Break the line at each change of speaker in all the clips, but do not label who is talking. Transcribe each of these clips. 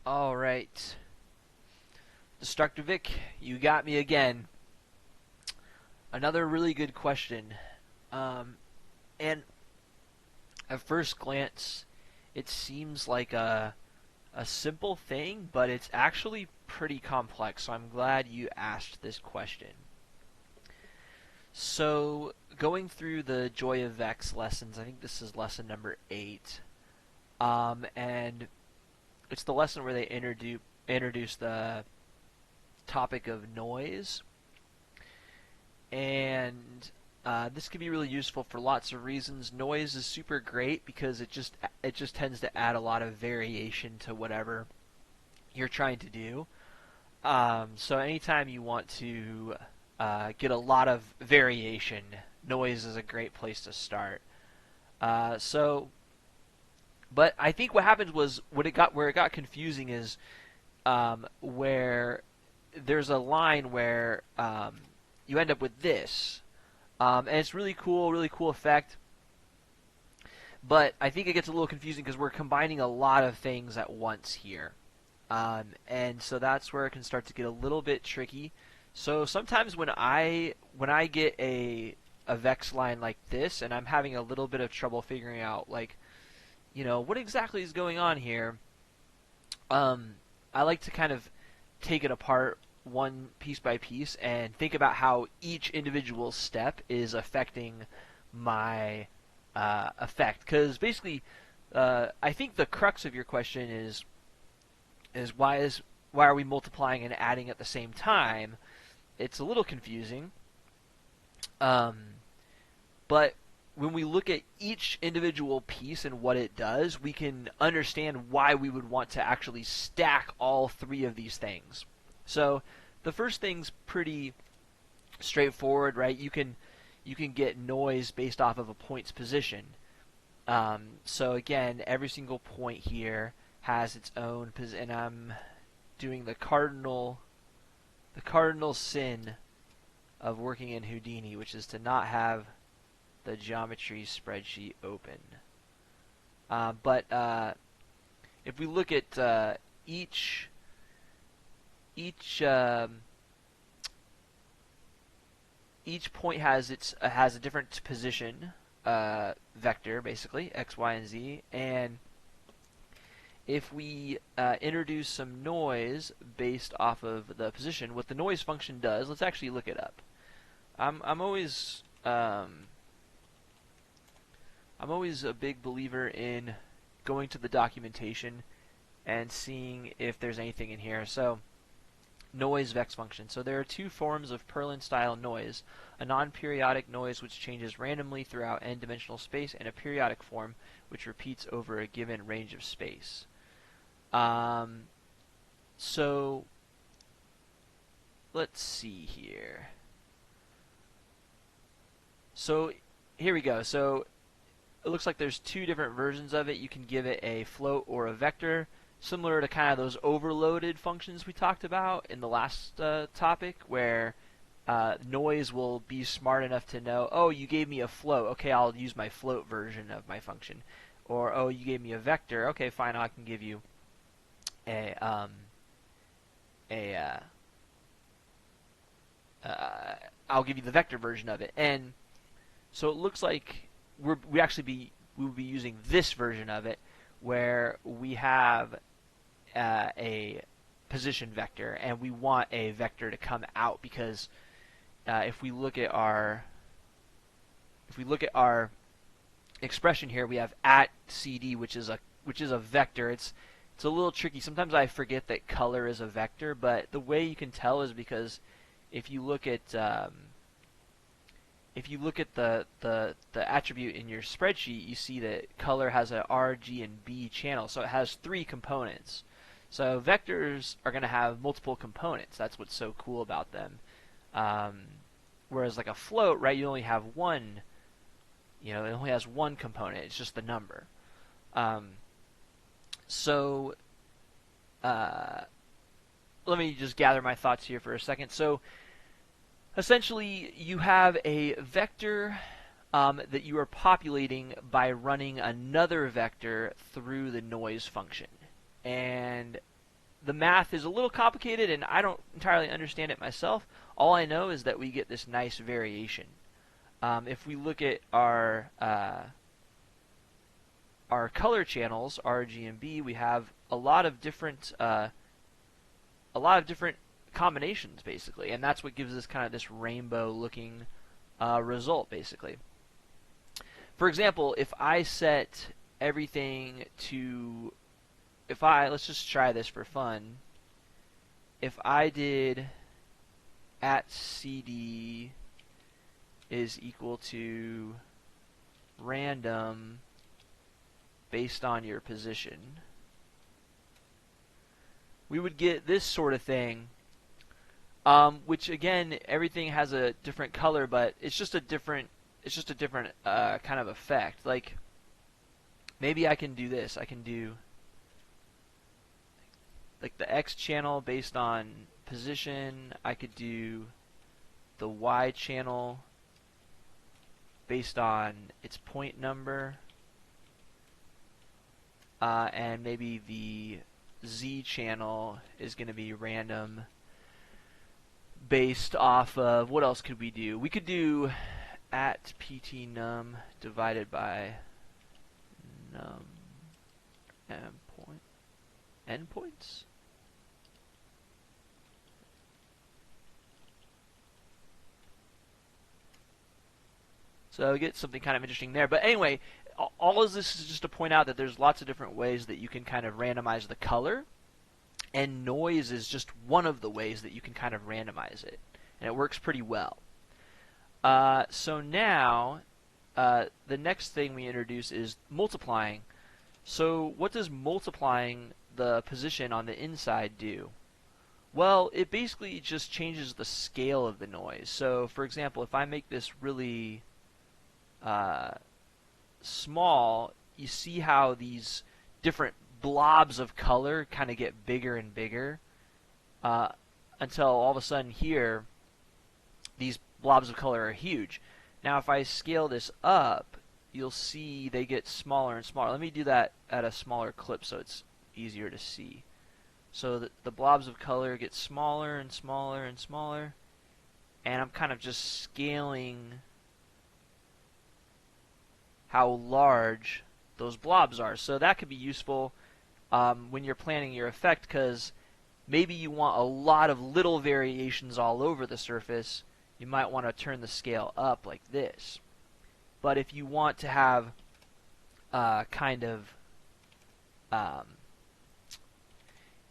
All right, Destructor Vic, you got me again. Another really good question. Um, and at first glance, it seems like a simple thing, but it's actually pretty complex. So I'm glad you asked this question. So going through the Joy of Vex lessons, I think this is lesson number 8, and it's the lesson where they introduce the topic of noise, and this can be really useful for lots of reasons. Noise is super great because it just tends to add a lot of variation to whatever you're trying to do. So anytime you want to get a lot of variation, noise is a great place to start. So, but I think what happened was where it got confusing is where there's a line where you end up with this, and it's really cool effect. But I think it gets a little confusing because we're combining a lot of things at once here, and so that's where it can start to get a little bit tricky. So sometimes when I get a Vex line like this, and I'm having a little bit of trouble figuring out like what exactly is going on here, um, I like to kind of take it apart one piece by piece and think about how each individual step is affecting my effect. Because basically, I think the crux of your question is why are we multiplying and adding at the same time? It's a little confusing, um, but when we look at each individual piece and what it does, we can understand why we would want to actually stack all three of these things. So the first thing's pretty straightforward, right? You can get noise based off of a point's position. So again, every single point here has its own position, and I'm doing the cardinal sin of working in Houdini, which is to not have the geometry spreadsheet open. But if we look at each each um, each point has a different position vector, basically x, y, and z, and if we introduce some noise based off of the position, what the noise function does, let's actually look it up. I'm always I'm always a big believer in going to the documentation and seeing if there's anything in here. So, NoiseVex function. So there are two forms of Perlin-style noise: a non-periodic noise which changes randomly throughout n-dimensional space, and a periodic form which repeats over a given range of space. So let's see here. So here we go. So it looks like there's two different versions of it. You can give it a float or a vector, similar to kind of those overloaded functions we talked about in the last topic, where noise will be smart enough to know, oh, you gave me a float, okay, I'll use my float version of my function. Or, oh, you gave me a vector, okay, fine, I can give you a a I'll give you the vector version of it. And so it looks like we would be using this version of it, where we have a position vector, and we want a vector to come out, because if we look at our expression here, we have at CD, which is a vector. It's a little tricky. Sometimes I forget that color is a vector, but the way you can tell is because if you look at the attribute in your spreadsheet, you see that color has a R, G, and B channel, so it has three components. So vectors are going to have multiple components. That's what's so cool about them. Whereas like a float, right, you only have one. It only has one component. It's just the number. So let me just gather my thoughts here for a second. So essentially, you have a vector that you are populating by running another vector through the noise function. And the math is a little complicated, and I don't entirely understand it myself. All I know is that we get this nice variation. If we look at our color channels, RGB, we have a lot of different combinations basically, and that's what gives us kind of this rainbow-looking result basically. For example, if I set everything to, let's just try this for fun. If I did @cd is equal to random based on your position, we would get this sort of thing, which again, everything has a different color, but it's just a different kind of effect. Like maybe I can do this. I can do like the X channel based on position. I could do the Y channel based on its point number, and maybe the Z channel is going to be random based off of, what else could we do? We could do @ptnum divided by num endpoints. So we get something kind of interesting there. But anyway, all of this is just to point out that there's lots of different ways that you can kind of randomize the color, and noise is just one of the ways that you can kind of randomize it, and it works pretty well. So now, the next thing we introduce is multiplying. So what does multiplying the position on the inside do? Well, it basically just changes the scale of the noise. So for example, if I make this really small, you see how these different blobs of color kind of get bigger and bigger, until all of a sudden here, these blobs of color are huge. Now if I scale this up, you'll see they get smaller and smaller. Let me do that at a smaller clip so it's easier to see. So the blobs of color get smaller and smaller and smaller, and I'm kind of just scaling how large those blobs are. So that could be useful when you're planning your effect, because maybe you want a lot of little variations all over the surface. You might want to turn the scale up like this. But if you want to have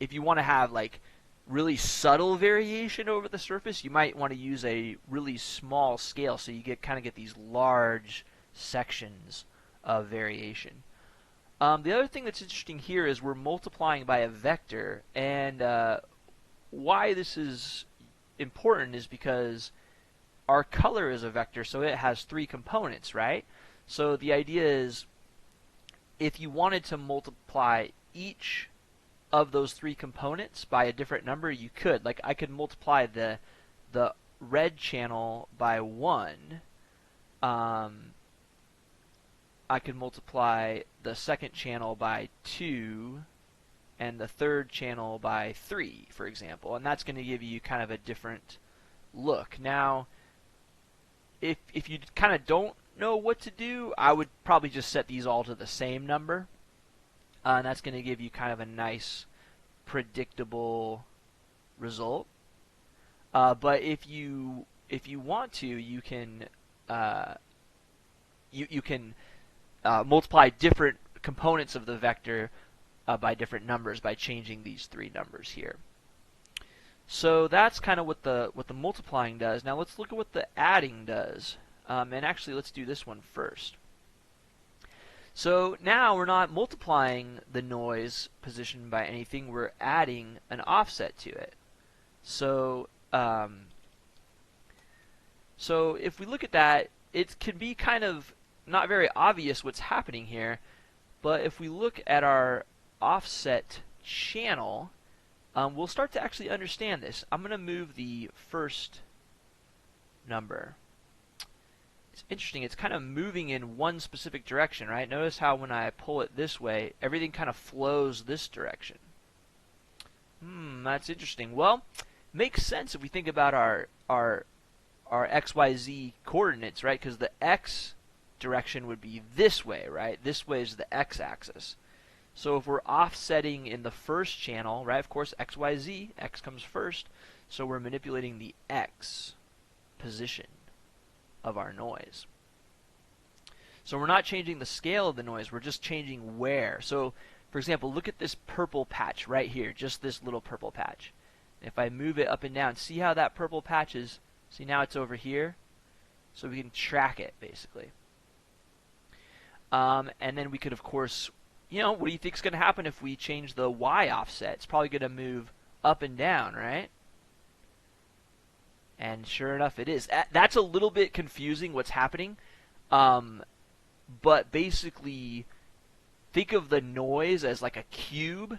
if you want to have like really subtle variation over the surface, you might want to use a really small scale, so you kind of get these large sections of variation. The other thing that's interesting here is we're multiplying by a vector, and why this is important is because our color is a vector, so it has 3 components, right? So the idea is, if you wanted to multiply each of those 3 components by a different number, you could. Like I could multiply the red channel by 1. I could multiply the second channel by 2, and the third channel by 3, for example, and that's going to give you kind of a different look. Now, if you kind of don't know what to do, I would probably just set these all to the same number, and that's going to give you kind of a nice, predictable result. But if you want to, you can multiply different components of the vector by different numbers by changing these 3 numbers here. So that's kind of what the multiplying does. Now let's look at what the adding does. And actually, let's do this one first. So now we're not multiplying the noise position by anything. We're adding an offset to it. So so if we look at that, it can be kind of not very obvious what's happening here, but if we look at our offset channel, we'll start to actually understand this. I'm going to move the first number. It's interesting, it's kind of moving in one specific direction, right? Notice how when I pull it this way, everything kind of flows this direction. That's interesting. Well, makes sense if we think about our XYZ coordinates, right? Because the X direction would be this way, right? This way is the X axis. So if we're offsetting in the first channel, right, of course, XYZ, X comes first, so we're manipulating the X position of our noise. So we're not changing the scale of the noise, we're just changing where. So, for example, look at this purple patch right here, just this little purple patch. If I move it up and down, see how that purple patch is, see now it's over here? So we can track it, basically. And then we could, of course, what do you think is going to happen if we change the Y offset? It's probably going to move up and down, right? And sure enough, it is. That's a little bit confusing what's happening. But basically, think of the noise as like a cube,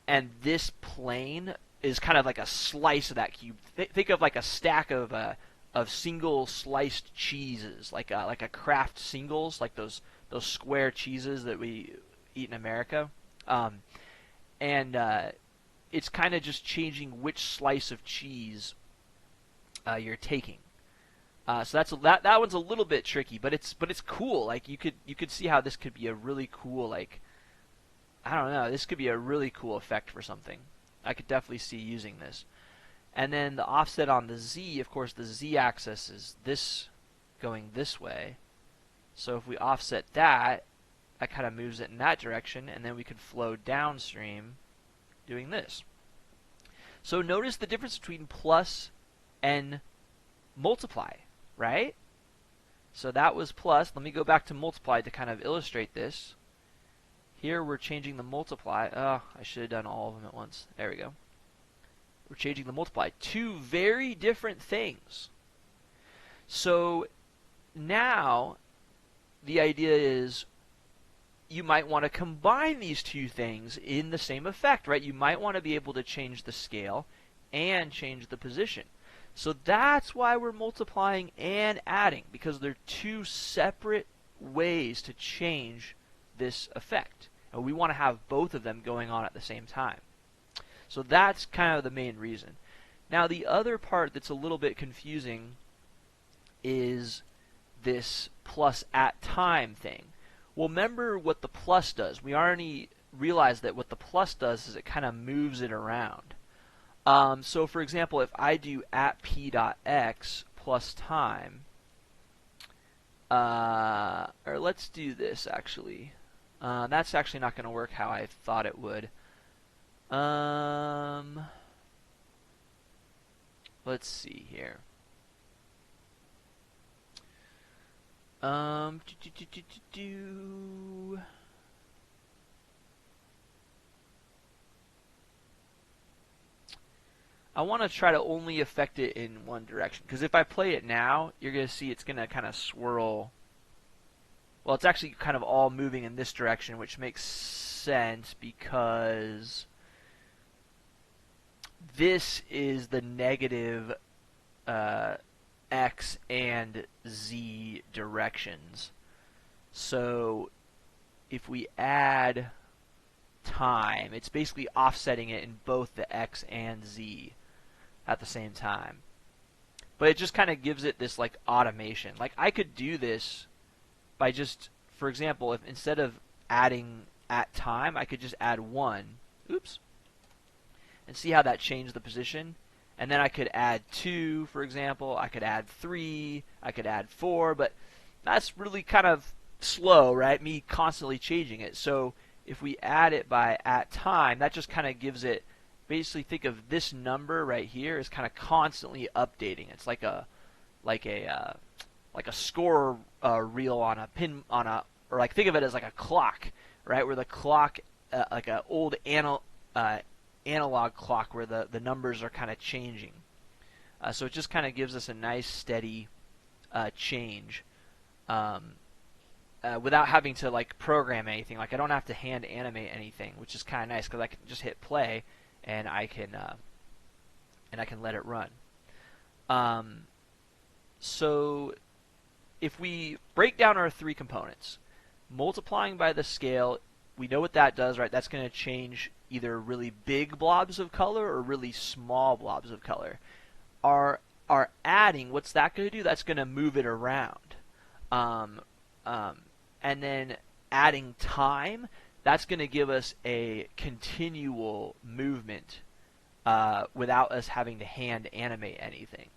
and this plane is kind of like a slice of that cube. Think of like a stack of single sliced cheeses, like a Kraft singles, like those square cheeses that we eat in America. And it's kind of just changing which slice of cheese you're taking. So that one's a little bit tricky, but it's cool. Like you could see how this could be a really cool, like, I don't know, this could be a really cool effect for something. I could definitely see using this. And then the offset on the Z, of course, the Z axis is this going this way. So if we offset that kind of moves it in that direction, and then we could flow downstream doing this. So notice the difference between plus and multiply, right? So that was plus. Let me go back to multiply to kind of illustrate this. Here we're changing the multiply. Oh, I should have done all of them at once. There we go. We're changing the multiply. Two very different things. So now the idea is you might want to combine these two things in the same effect, right? You might want to be able to change the scale and change the position. So that's why we're multiplying and adding, because they're two separate ways to change this effect. And we want to have both of them going on at the same time. So that's kind of the main reason. Now the other part that's a little bit confusing is this plus at time thing. Well, remember what the plus does. We already realized that what the plus does is it kind of moves it around. So for example, if I do at p.x plus time, or let's do this actually. That's actually not going to work how I thought it would. Let's see here. I want to try to only affect it in one direction, because if I play it now, you're going to see it's going to kind of swirl. Well, it's actually kind of all moving in this direction, which makes sense because this is the negative X and Z directions. So if we add time, it's basically offsetting it in both the X and Z at the same time. But it just kind of gives it this like automation. Like I could do this by just, for example, if instead of adding at time, I could just add 1. Oops. And see how that changed the position. And then I could add 2, for example. I could add 3. I could add 4. But that's really kind of slow, right? Me constantly changing it. So if we add it by at time, that just kind of gives it, basically think of this number right here as kind of constantly updating. It's like a score reel on a pin or like think of it as like a clock, right? Where the clock, like an old analog clock, where the numbers are kind of changing. So it just kind of gives us a nice steady change without having to like program anything. Like I don't have to hand animate anything, which is kind of nice because I can just hit play and I can let it run. So if we break down our 3 components, multiplying by the scale, we know what that does, right? That's going to change either really big blobs of color or really small blobs of color. Our adding, what's that going to do? That's going to move it around. Um, and then adding time, that's going to give us a continual movement without us having to hand animate anything.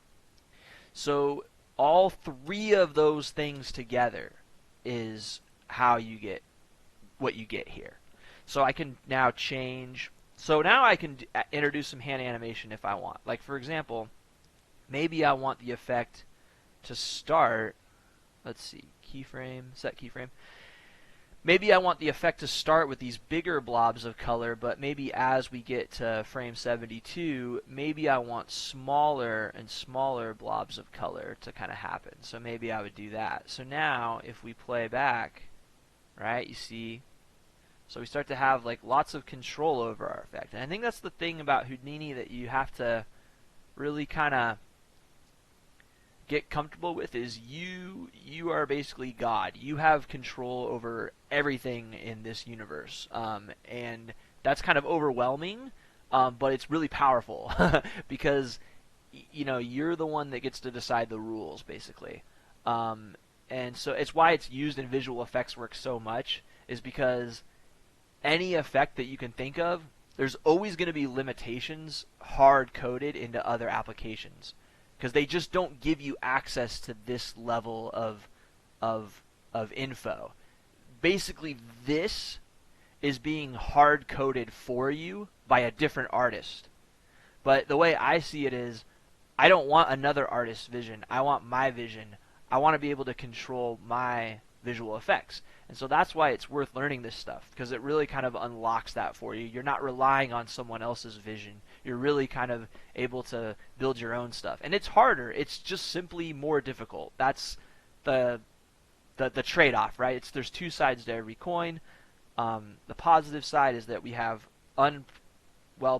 So all three of those things together is how you get what you get here. So I can now change. So now I can introduce some hand animation if I want. Like for example, maybe I want the effect to start. Let's see, keyframe, set keyframe. Maybe I want the effect to start with these bigger blobs of color, but maybe as we get to frame 72, maybe I want smaller and smaller blobs of color to kind of happen. So maybe I would do that. So now if we play back, right, you see, so we start to have like lots of control over our effect. And I think that's the thing about Houdini that you have to really kind of get comfortable with is you are basically God. You have control over everything in this universe, and that's kind of overwhelming, but it's really powerful because you're the one that gets to decide the rules basically, and so it's why it's used in visual effects work so much is because any effect that you can think of, there's always going to be limitations hard coded into other applications. Because they just don't give you access to this level of info. Basically, this is being hard coded for you by a different artist. But the way I see it is, I don't want another artist's vision. I want my vision. I want to be able to control my visual effects. And so that's why it's worth learning this stuff, because it really kind of unlocks that for you. You're not relying on someone else's vision. You're really kind of able to build your own stuff. And it's harder. It's just simply more difficult. That's the trade-off, right? There's two sides to every coin. The positive side is that we have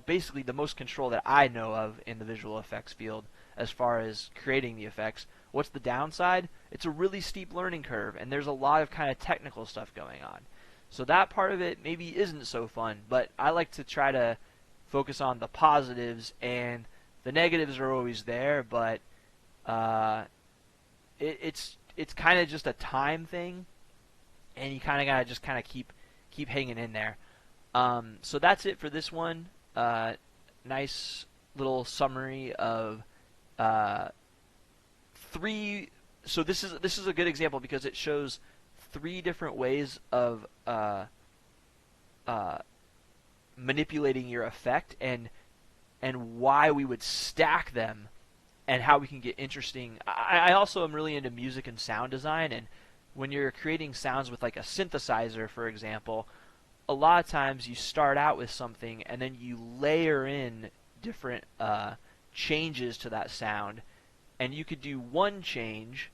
basically the most control that I know of in the visual effects field as far as creating the effects. What's the downside? It's a really steep learning curve, and there's a lot of kind of technical stuff going on. So that part of it maybe isn't so fun, but I like to try to focus on the positives, and the negatives are always there, but it's kind of just a time thing, and you kind of gotta just kind of keep hanging in there. So that's it for this one. Nice little summary of three. So this is a good example because it shows three different ways of manipulating your effect and why we would stack them and how we can get interesting. I also am really into music and sound design, and when you're creating sounds with like a synthesizer, for example, a lot of times you start out with something and then you layer in different changes to that sound, and you could do one change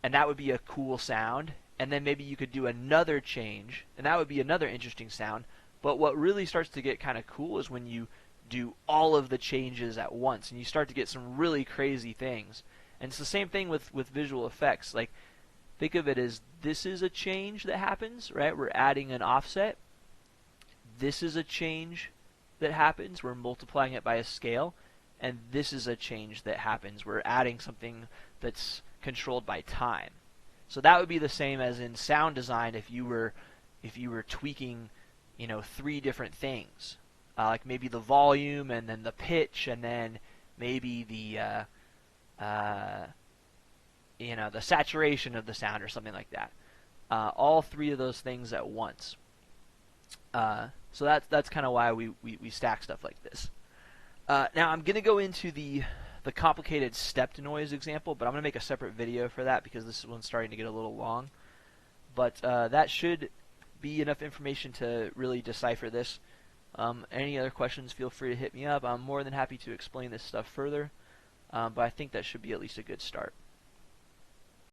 and that would be a cool sound, and then maybe you could do another change and that would be another interesting sound. But what really starts to get kind of cool is when you do all of the changes at once and you start to get some really crazy things. And it's the same thing with visual effects. Like, think of it as this is a change that happens, right? We're adding an offset. This is a change that happens. We're multiplying it by a scale. And this is a change that happens. We're adding something that's controlled by time. So that would be the same as in sound design if you were tweaking, three different things. Like maybe the volume and then the pitch and then maybe the the saturation of the sound or something like that. All three of those things at once. So that's kind of why we stack stuff like this. Now I'm going to go into the complicated stepped noise example, but I'm going to make a separate video for that because this one's starting to get a little long. But that should be enough information to really decipher this. Any other questions, feel free to hit me up. I'm more than happy to explain this stuff further, but I think that should be at least a good start.